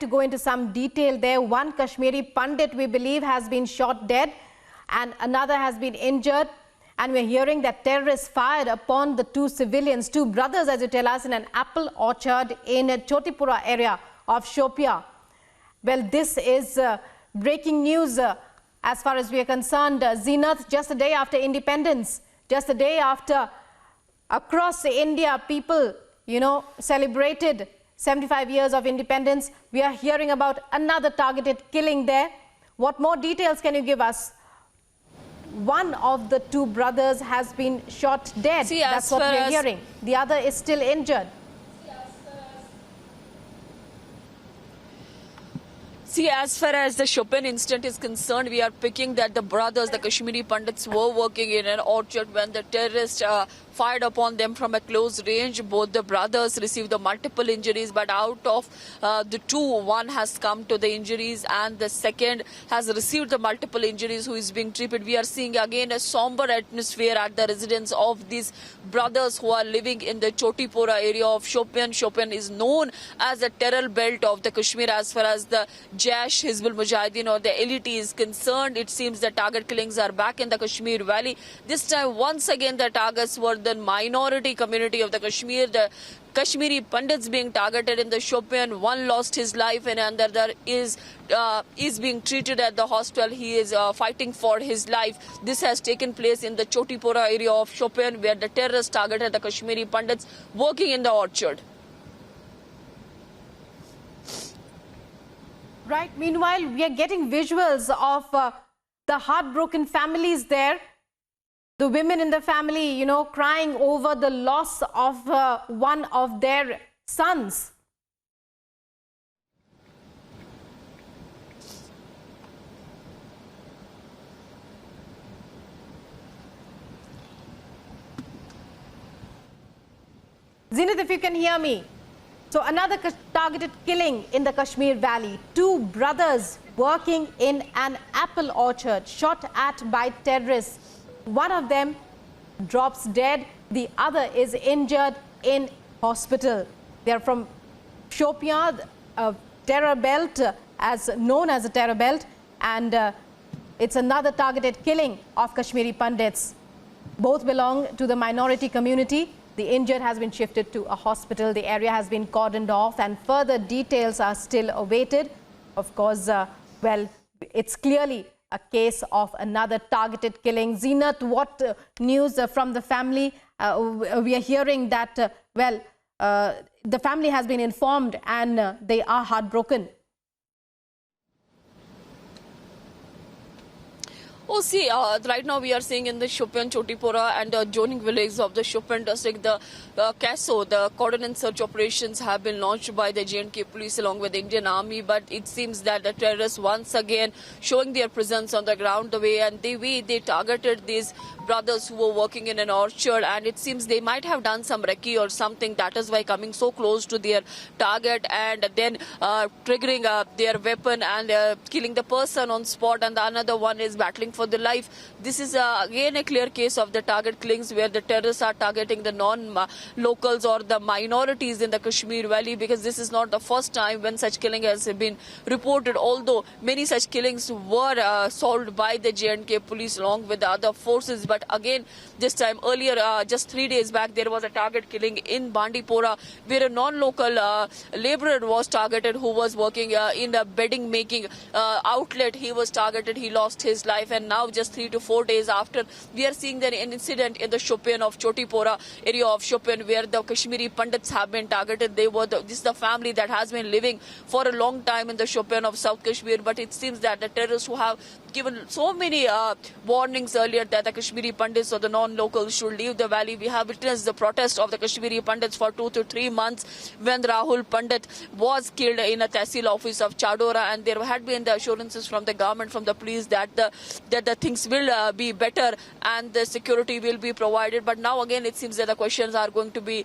To go into some detail there, one Kashmiri Pandit, we believe, has been shot dead and another has been injured. And we're hearing that terrorists fired upon the two civilians, two brothers, as you tell us, in an apple orchard in a Chotipura area of Shopia. Well, this is breaking news as far as we are concerned. Zenith, just a day after independence, just a day after across India, people, celebrated 75 years of independence. We are hearing about another targeted killing there. What more details can you give us? One of the two brothers has been shot dead. That's what we are hearing. The other is still injured. See, as far as the Chopin incident is concerned, we are picking that the brothers, the Kashmiri Pandits, were working in an orchard when the terrorists fired upon them from a close range. Both the brothers received the multiple injuries, but out of the two, one has come to the injuries and the second has received the multiple injuries, who is being treated. We are seeing again a somber atmosphere at the residence of these brothers who are living in the Chotipura area of Shopian. Shopian is known as the terror belt of the Kashmir as far as the Jaish, Hizbul Mujahideen or the LALIT is concerned. It seems the target killings are back in the Kashmir Valley. This time, once again, the targets were the minority community of the Kashmir. The Kashmiri Pandits being targeted in the Shopian. One lost his life and another is being treated at the hospital. He is fighting for his life. This has taken place in the Chotipura area of Shopian, where the terrorists targeted the Kashmiri Pandits working in the orchard. Right. Meanwhile, we are getting visuals of the heartbroken families there. The women in the family, crying over the loss of one of their sons. Zenith, if you can hear me. So another targeted killing in the Kashmir Valley. Two brothers working in an apple orchard, shot at by terrorists. One of them drops dead. The other is injured in hospital. They are from Shopia, a terror belt, as known as a terror belt. And it's another targeted killing of Kashmiri Pandits. Both belong to the minority community. The injured has been shifted to a hospital. The area has been cordoned off and further details are still awaited. Of course, well, it's clearly a case of another targeted killing. Zenith, what news from the family? We are hearing that, the family has been informed and they are heartbroken. Oh, see, right now we are seeing in the Shopian, Chotipura and the adjoining village of the Shopian district, the CASO, the coordinate search operations have been launched by the J&K police along with the Indian Army. But it seems that the terrorists once again showing their presence on the ground, the way they targeted these brothers who were working in an orchard, and it seems they might have done some recce or something. That is why coming so close to their target and then triggering their weapon and killing the person on spot, and the another one is battling for the life. This is again a clear case of the target killings where the terrorists are targeting the non-locals or the minorities in the Kashmir Valley, because this is not the first time when such killing has been reported, although many such killings were solved by the J&K police along with the other forces. But again, this time earlier, just 3 days back, there was a target killing in Bandipora where a non-local laborer was targeted who was working in a bedding making outlet. He was targeted, he lost his life, and now just 3 to 4 days after, we are seeing that an incident in the Shopian of Chotipura area of Shopian where the Kashmiri Pandits have been targeted. This is the family that has been living for a long time in the Shopian of South Kashmir, but it seems that the terrorists who have given so many warnings earlier that the Kashmiri Pandits or the non-locals should leave the valley. We have witnessed the protest of the Kashmiri Pandits for 2 to 3 months when Rahul Pandit was killed in a Tehsil office of Chadora, and there had been the assurances from the government, from the police, that the things will be better and the security will be provided. But now again, it seems that the questions are going to be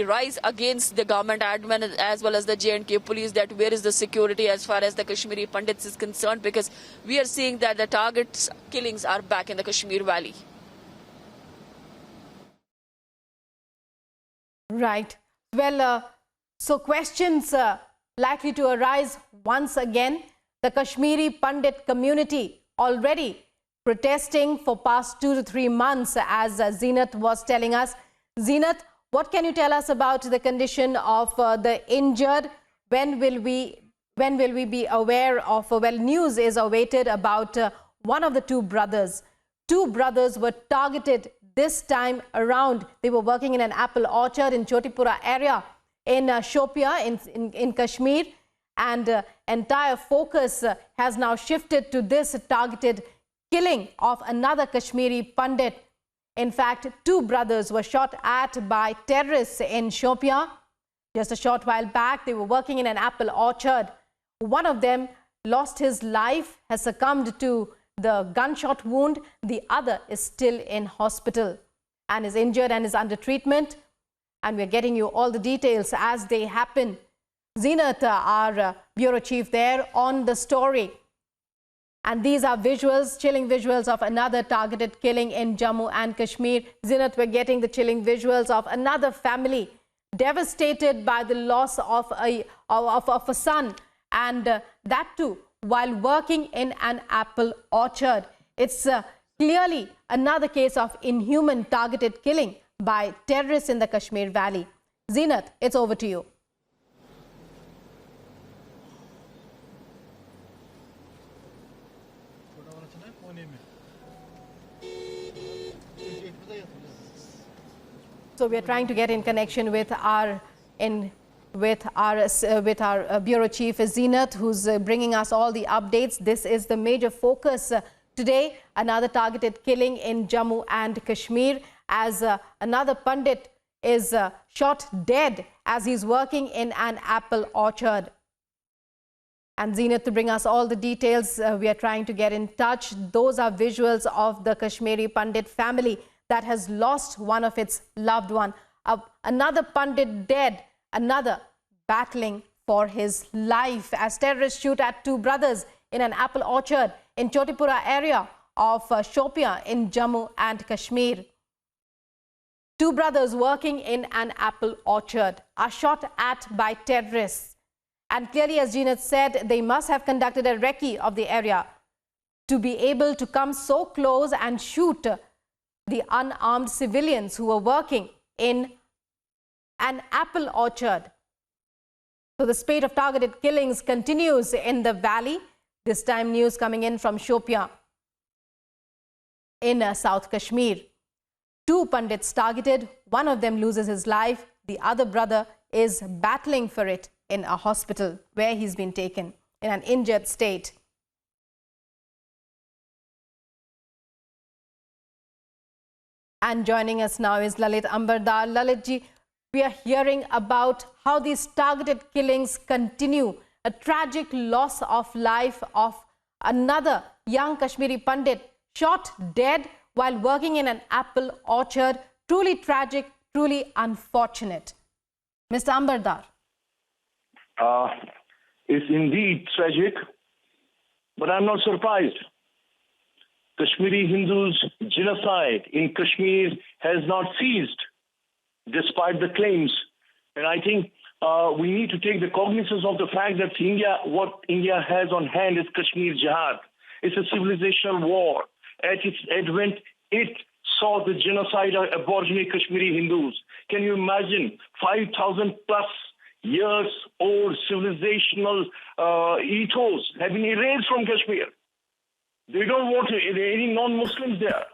rise against the government admin as well as the J&K police, that where is the security as far as the Kashmiri Pandits is concerned, because we are seeing that the target killings are back in the Kashmir Valley. Right. Well, so questions likely to arise once again. The Kashmiri Pandit community already protesting for past 2 to 3 months, as Zeenat was telling us. Zeenat, what can you tell us about the condition of the injured? When will we be aware of, news is awaited about one of the two brothers. Two brothers were targeted this time around. They were working in an apple orchard in Chotipura area in Shopia in Kashmir, and entire focus has now shifted to this targeted killing of another Kashmiri Pandit. In fact, two brothers were shot at by terrorists in Shopia. Just a short while back, they were working in an apple orchard. One of them lost his life, has succumbed to the gunshot wound. The other is still in hospital and is injured and is under treatment. And we're getting you all the details as they happen. Zeenat, our bureau chief there on the story. And these are visuals, chilling visuals of another targeted killing in Jammu and Kashmir. Zeenat, we're getting the chilling visuals of another family devastated by the loss of a son, and that too while working in an apple orchard. It's clearly another case of inhuman targeted killing by terrorists in the Kashmir Valley. Zeenat, it's over to you. So we are trying to get in connection with our bureau chief Zeenat, who's bringing us all the updates. This is the major focus today. Another targeted killing in Jammu and Kashmir, as another Pandit is shot dead as he's working in an apple orchard. And Zeenat, to bring us all the details, we are trying to get in touch. Those are visuals of the Kashmiri Pandit family that has lost one of its loved one. Another Pandit dead, another battling for his life as terrorists shoot at two brothers in an apple orchard in Chotipura area of Shopia in Jammu and Kashmir. Two brothers working in an apple orchard are shot at by terrorists. And clearly, as Zeenat said, they must have conducted a recce of the area to be able to come so close and shoot the unarmed civilians who were working in an apple orchard. So the spate of targeted killings continues in the valley. This time news coming in from Shopia in South Kashmir. Two Pandits targeted. One of them loses his life. The other brother is battling for it in a hospital where he's been taken in an injured state. And joining us now is LALIT AMBARDAR. Lalit ji, we are hearing about how these targeted killings continue. A tragic loss of life of another young Kashmiri Pandit shot dead while working in an apple orchard. Truly tragic, truly unfortunate. Mr. Ambardar. It's indeed tragic, but I'm not surprised. Kashmiri Hindus' genocide in Kashmir has not ceased, despite the claims. And I think we need to take the cognizance of the fact that what India has on hand is Kashmir Jihad. It's a civilizational war. At its advent, it saw the genocide of Aborigine Kashmiri Hindus. Can you imagine 5,000 plus years old civilizational ethos have been erased from Kashmir? They don't want any non-Muslims there.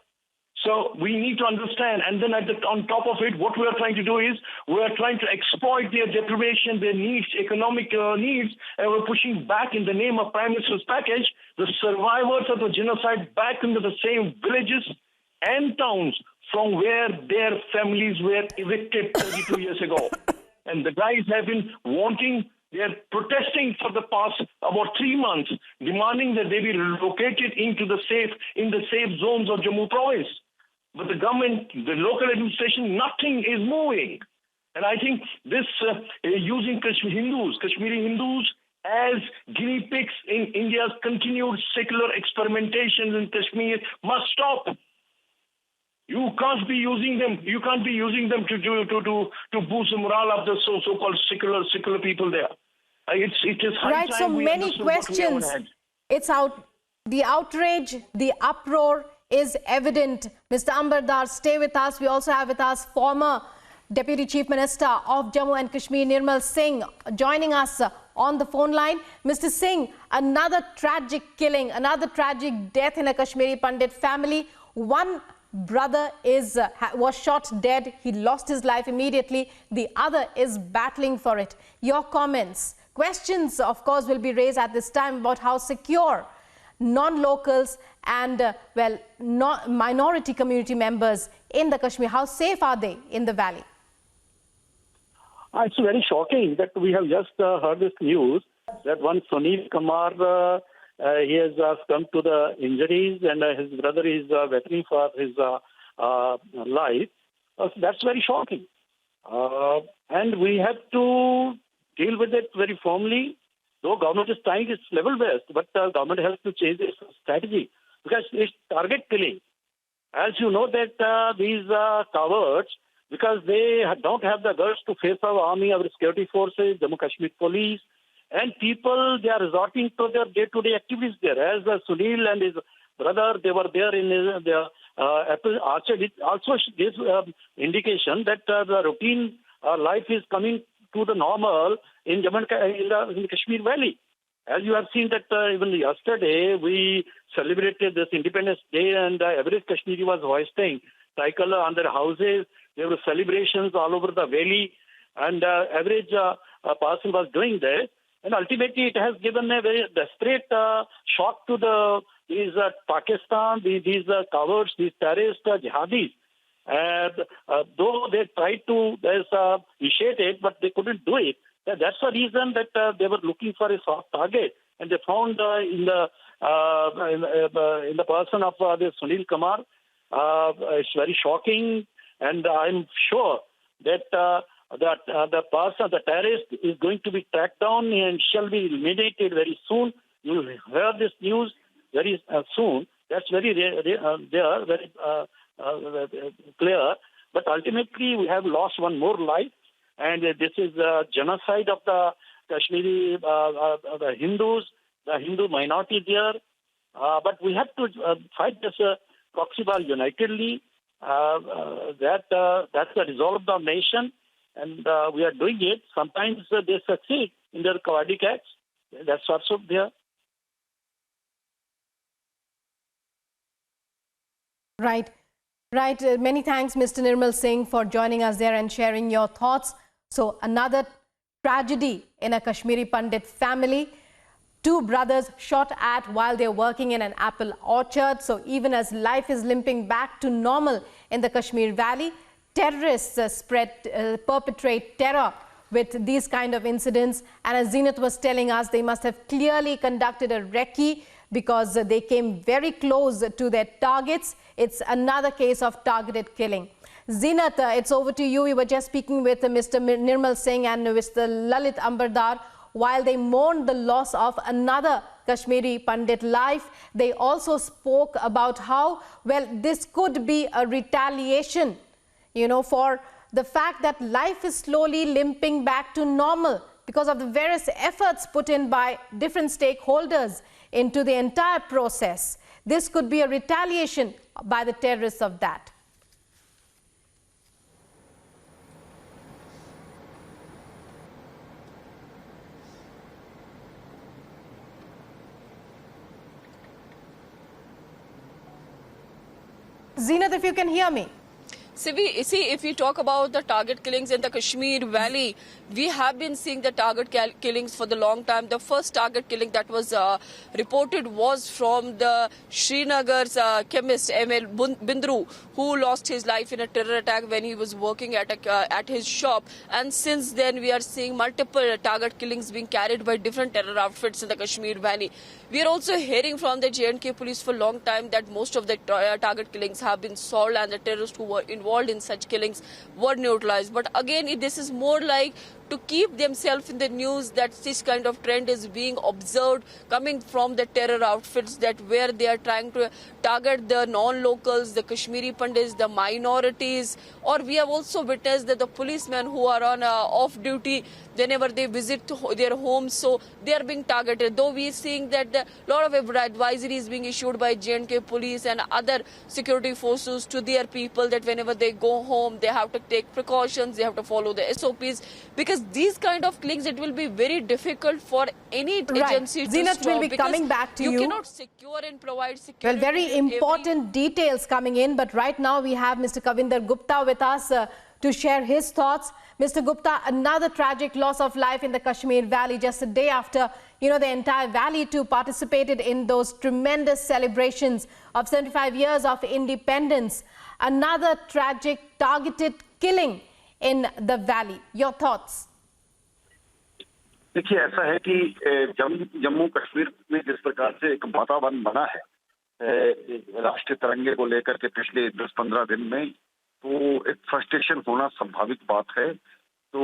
So we need to understand, and then on top of it, what we are trying to do is we are trying to exploit their deprivation, their needs, economic needs, and we're pushing back in the name of Prime Minister's package the survivors of the genocide back into the same villages and towns from where their families were evicted 32 years ago. And the guys have been they're protesting for the past about 3 months, demanding that they be relocated into the safe zones of Jammu province. But the government, the local administration, nothing is moving. And I think this using Kashmiri Hindus as guinea pigs in India's continued secular experimentations in Kashmir must stop. You can't be using them. You can't be using them to boost the morale of the so-called secular people there. It is high Right, time so we many understood what we have on questions. hand. It's out. The outrage, the uproar is evident. Mr. Ambardar, stay with us. We also have with us former Deputy Chief Minister of Jammu and Kashmir, NIRMAL Singh, joining us on the phone line. Mr. Singh, another tragic killing, another tragic death in a Kashmiri Pandit family. One brother was shot dead. He lost his life immediately. The other is battling for it. Your comments. Questions, of course, will be raised at this time about how secure non-locals and, minority community members in the Kashmir, how safe are they in the valley? It's very shocking that we have just heard this news that one Sunil Kumar, he has come to the injuries and his brother is waiting for his life. That's very shocking. And we have to deal with it very firmly. Though government is trying its level best, but government has to change its strategy because it's target killing. As you know that these cowards, because they don't have the guts to face our army, our security forces, Jammu Kashmir police, and people, they are resorting to their day-to-day activities there. As Sunil and his brother, they were there in their Apple Orchard. It also gives indication that the routine life is coming to the normal in Jammu in the Kashmir Valley. As you have seen that even yesterday, we celebrated this Independence Day and every Kashmiri was hoisting tricolor on their houses. There were celebrations all over the valley and average person was doing this. And ultimately, it has given a very desperate shock to these Pakistan, these cowards, these terrorist jihadis. And though they tried to initiate it, but they couldn't do it. That's the reason that they were looking for a soft target, and they found in the person of this Sunil Kumar. It's very shocking, and I'm sure that the person, the terrorist, is going to be tracked down and shall be eliminated very soon. You will hear this news very soon. That's very very clear. But ultimately, we have lost one more life, and this is genocide of the Kashmiri the Hindus, the Hindu minority there. But we have to fight this proxy war unitedly. That's the resolve of the nation, and we are doing it. Sometimes they succeed in their cowardice acts. That's also there. Right. Right. Many thanks, Mr. NIRMAL Singh, for joining us there and sharing your thoughts. So another tragedy in a Kashmiri Pandit family. Two brothers shot at while they're working in an apple orchard. So even as life is limping back to normal in the Kashmir Valley, terrorists perpetrate terror with these kind of incidents. And as Zenith was telling us, they must have clearly conducted a recce because they came very close to their targets. It's another case of targeted killing. Zenith, it's over to you. We were just speaking with Mr. NIRMAL Singh and Mr. LALIT Ambardar. While they mourned the loss of another Kashmiri Pandit life, they also spoke about how, well, this could be a retaliation, for the fact that life is slowly limping back to normal because of the various efforts put in by different stakeholders into the entire process. This could be a retaliation by the terrorists of that. Zenith, if you can hear me. See, if we talk about the target killings in the Kashmir Valley, we have been seeing the target killings for the long time. The first target killing that was reported was from the Srinagar's chemist M.L. Bindru, who lost his life in a terror attack when he was working at his shop. And since then, we are seeing multiple target killings being carried by different terror outfits in the Kashmir Valley. We are also hearing from the J&K police for a long time that most of the target killings have been solved and the terrorists who were involved in such killings were neutralized. But again, this is more like to keep themselves in the news that this kind of trend is being observed coming from the terror outfits, that where they are trying to target the non-locals, the Kashmiri Pandits, the minorities. Or we have also witnessed that the policemen who are on off-duty, whenever they visit their homes, so they are being targeted. Though we are seeing that a lot of advisories being issued by J&K police and other security forces to their people that whenever they go home, they have to take precautions, they have to follow the SOPs, because these kind of killings, it will be very difficult for any agency to Zinat stop. will be coming back to you. You cannot secure and provide security. Well, very important details coming in, but right now we have Mr. Kavinder Gupta with us to share his thoughts. Mr. Gupta, another tragic loss of life in the Kashmir Valley just a day after, the entire valley too participated in those tremendous celebrations of 75 years of independence. Another tragic targeted killing in the valley. Your thoughts? देखिए, ऐसा है कि जम्मू कश्मीर में जिस प्रकार से एक वातावरण बना है राष्ट्रीय तिरंगे को लेकर के पिछले 10-15 दिन में, तो एक फ्रस्ट्रेशन होना स्वाभाविक बात है। तो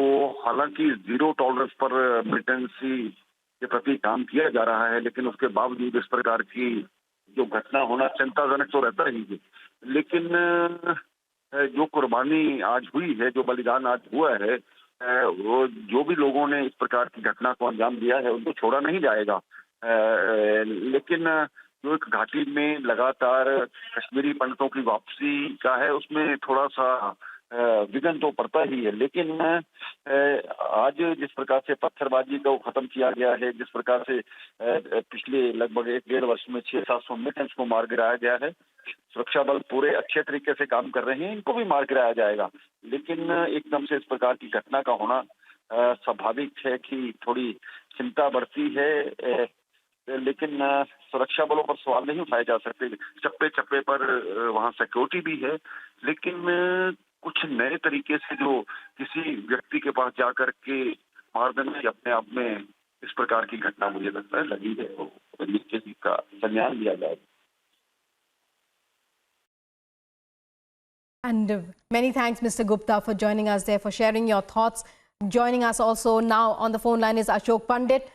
हालांकि जीरो टॉलरेंस पर मिलिटेंसी के प्रति काम किया जा रहा है, लेकिन उसके बावजूद इस प्रकार की जो घटना होना चिंताजनक तो रहता ही है। लेकिन जो कुर्बानी आज हुई है, जो बलिदान आज हुआ है, वो जो भी लोगों ने इस प्रकार की घटना को अंजाम दिया है उनको छोड़ा नहीं जाएगा। लेकिन जो एक घाटी में लगातार कश्मीरी पंडितों की वापसी का है, उसमें थोड़ा सा विघन तो पड़ता ही है। लेकिन आज जिस प्रकार से पत्थरबाजी को खत्म किया गया है, जिस प्रकार से पिछले लगभग 1-1.5 वर्ष में 600-700 मिलिटेंट्स को मार गिराया गया है, सुरक्षा बल पूरे अच्छे तरीके से काम कर रहे हैं, इनको भी मार गिराया जाएगा। लेकिन एकदम से इस प्रकार की घटना का होना स्वाभाविक है कि थोड़ी चिंता बढ़ती है। लेकिन सुरक्षा बलों पर सवाल नहीं उठाए जा सकते। चप्पे चप्पे पर वहाँ सिक्योरिटी भी है, लेकिन कुछ नए तरीके से जो किसी व्यक्ति के पास जाकर के मार देना अपने आप में इस प्रकार की घटना मुझे लगता है लगी है, तो किसी का संज्ञान लिया जाए। And many thanks, Mr. Gupta, for joining us there, for sharing your thoughts. Joining us also now on the phone line is Ashok Pandit,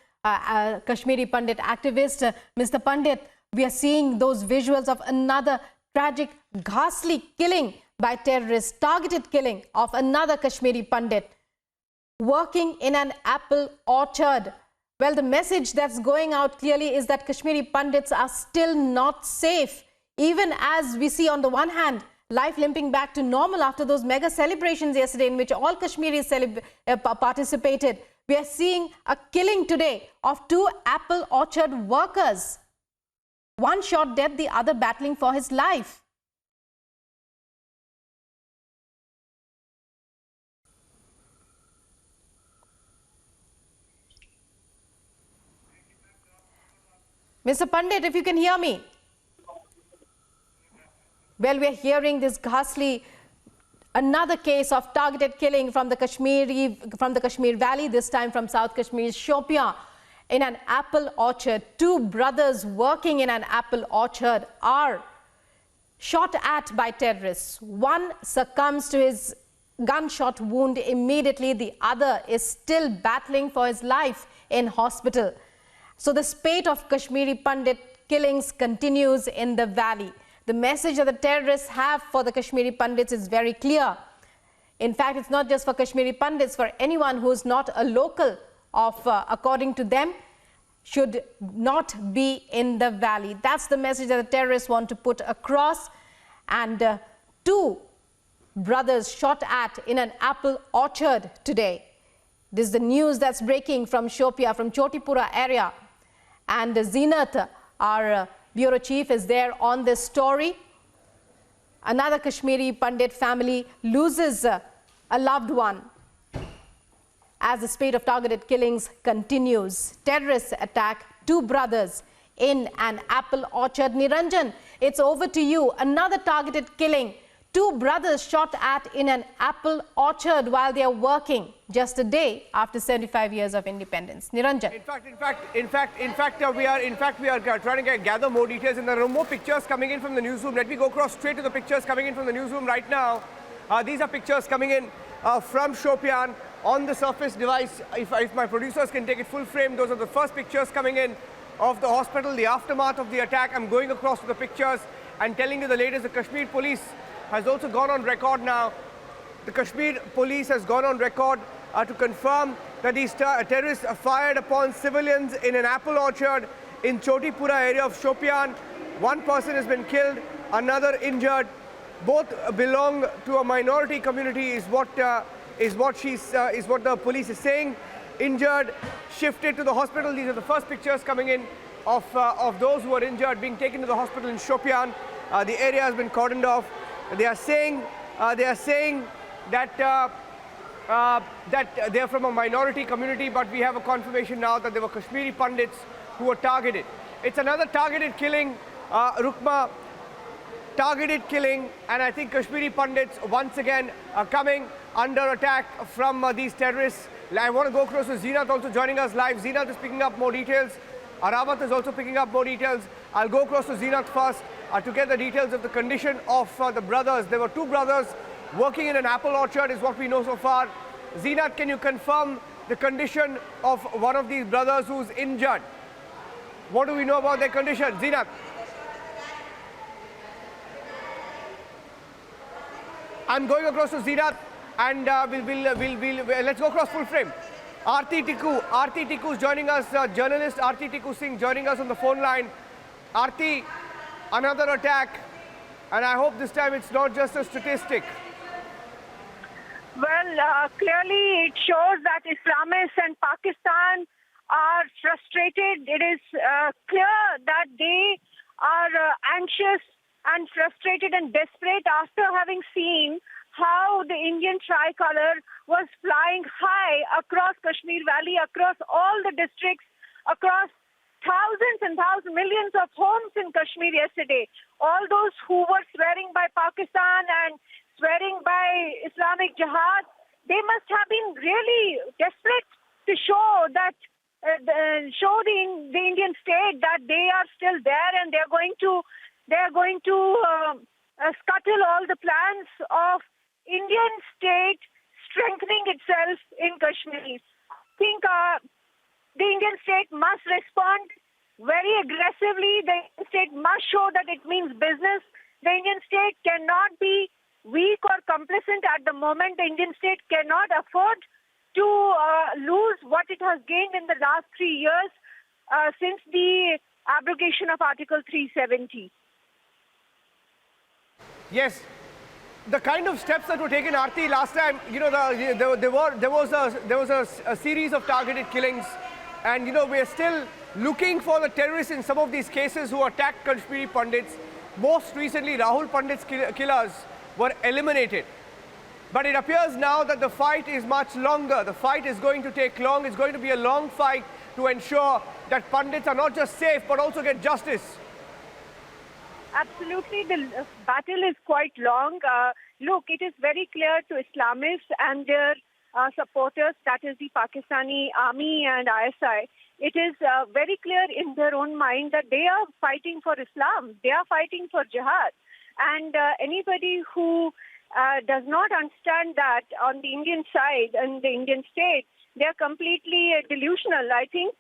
Kashmiri Pandit activist. Mr. Pandit, we are seeing those visuals of another tragic, ghastly killing by terrorists, targeted killing of another Kashmiri Pandit working in an apple orchard. Well, the message that's going out clearly is that Kashmiri Pandits are still not safe, even as we see on the one hand life limping back to normal after those mega celebrations yesterday in which all Kashmiris participated. We are seeing a killing today of 2 apple orchard workers. One shot dead, the other battling for his life. Mr. Pandit, if you can hear me. Well, we are hearing this ghastly, another case of targeted killing from the Kashmir Valley, this time from South Kashmir's Shopian, in an apple orchard. 2 brothers working in an apple orchard are shot at by terrorists. One succumbs to his gunshot wound immediately. The other is still battling for his life in hospital. So the spate of Kashmiri Pandit killings continues in the valley. The message that the terrorists have for the Kashmiri Pandits is very clear. In fact, it's not just for Kashmiri Pandits, for anyone who is not a local of, according to them, should not be in the valley. That's the message that the terrorists want to put across. And 2 brothers shot at in an apple orchard today. This is the news that's breaking from Shopia, from Chotipura area. And Zinat, our bureau chief, is there on this story. Another Kashmiri Pandit family loses a loved one as the spate of targeted killings continues. Terrorists attack 2 brothers in an apple orchard. Niranjan, it's over to you. Another targeted killing. 2 brothers shot at in an apple orchard while they are working just a day after 75 years of independence. Niranjan. We are trying to gather more details, and there are more pictures coming in from the newsroom. Let me go across straight to the pictures coming in from the newsroom right now. These are pictures coming in from Shopian on the surface device. If my producers can take it full frame, those are the first pictures coming in of the hospital, the aftermath of the attack. I'm going across to the pictures and telling you the latest. The Kashmir police has also gone on record now. The Kashmir police has gone on record to confirm that these terrorists fired upon civilians in an apple orchard in Chotipura area of Shopian. One person has been killed, another injured. Both belong to a minority community, is what the police is saying. Injured, shifted to the hospital. These are the first pictures coming in of those who are injured being taken to the hospital in Shopian. The area has been cordoned off. They are saying that they are from a minority community, but we have a confirmation now that they were Kashmiri Pandits who were targeted. It's another targeted killing, Rukma, targeted killing, and I think Kashmiri Pandits once again are coming under attack from these terrorists. I want to go across to Zeenat, also joining us live. Zeenat is picking up more details. Aravat is also picking up more details. I'll go across to Zeenat first to get the details of the condition of the brothers. There were two brothers working in an apple orchard is what we know so far. Zeenat, can you confirm the condition of one of these brothers who's injured? What do we know about their condition? Zeenat. I'm going across to Zeenat and let's go across full frame. Aarti Tikku is joining us, journalist Aarti Tikku Singh joining us on the phone line. Aarti, another attack, and I hope this time it's not just a statistic. Well, clearly it shows that Islamists and Pakistan are frustrated. It is clear that they are anxious and frustrated and desperate after having seen how the Indian tricolor was flying high across Kashmir Valley, across all the districts, across thousands and thousands, millions of homes in Kashmir yesterday. All those who were swearing by Pakistan and swearing by Islamic Jihad, they must have been really desperate to show that, show the Indian state that they are still there and they're going to scuttle all the plans of Indian state strengthening itself in Kashmir. I think the Indian state must respond very aggressively. The Indian state must show that it means business. The Indian state cannot be weak or complicit at the moment. The Indian state cannot afford to lose what it has gained in the last 3 years since the abrogation of Article 370. Yes, the kind of steps that were taken, Aarti, last time, you know, there was a series of targeted killings, and you know we are still looking for the terrorists in some of these cases who attacked Kashmiri Pandits. Most recently, Rahul Pandit's killers were eliminated. But it appears now that the fight is much longer. The fight is going to take long. It's going to be a long fight to ensure that Pandits are not just safe but also get justice. Absolutely, the battle is quite long. Look, it is very clear to Islamists and their supporters, that is the Pakistani army and ISI, it is very clear in their own mind that they are fighting for Islam. They are fighting for jihad. And anybody who does not understand that on the Indian side and the Indian state, they are completely delusional. I think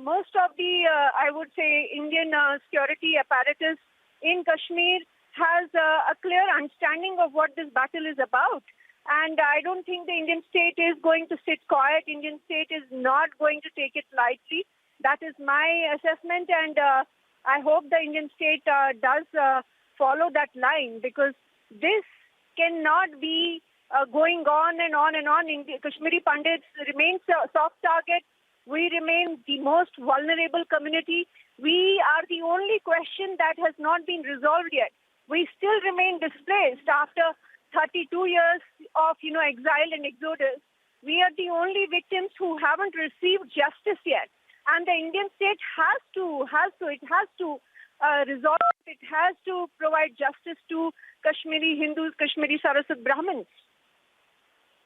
most of the, I would say, Indian security apparatus in Kashmir has a clear understanding of what this battle is about. And I don't think the Indian state is going to sit quiet. Indian state is not going to take it lightly. That is my assessment. And I hope the Indian state does follow that line, because this cannot be going on and on and on. Kashmiri Pandits remain soft target. We remain the most vulnerable community. We are the only question that has not been resolved yet. We still remain displaced after 32 years of, exile and exodus. We are the only victims who haven't received justice yet. And the Indian state has to resolve, it has to provide justice to Kashmiri Hindus, Kashmiri Saraswat Brahmins.